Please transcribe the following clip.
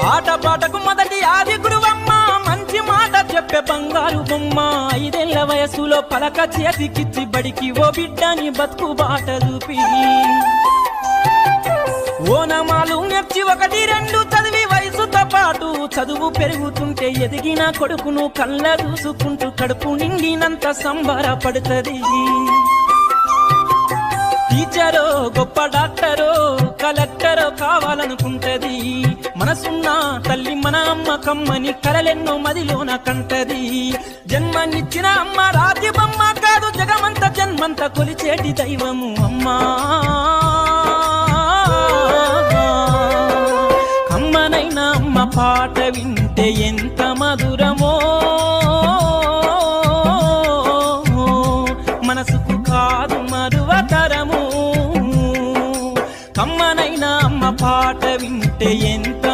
ఆటపాటకు మొదటి ఆది గురువమ్మ, మంచి మాట చెప్పే బంగారు బొమ్మ. 5 ఏళ్ల వయసులో పలక చేతికిచ్చి బడికి ఓ బిడ్డని బతుకు బాట చూపి, ఓనమాలు నేర్చి 1, 2 చదివి వయసుతో పాటు చదువు పెరుగుతుంటే ఎదిగిన కొడుకును కళ్ళ చూసుకుంటూ కడుపు నిండినంత సంబరపడుతుంది. టీచరో గొప్ప డాక్టరో కలెక్టరో కావాలనుకుంటది. మనసున్న తల్లి మన అమ్మ కమ్మని కలలెన్నో మదిలోన కంటది. జన్మనిచ్చిన అమ్మ రాతి బొమ్మ కాదు, జగమంత జన్మంత కొలిచేటి దైవము అమ్మా. కమ్మనైన అమ్మ పాట వింటే ఎంత మధురమో, మనసుకు కాదు మరువతరము. కమ్మనైన అమ్మ పాట వింటే ఎంత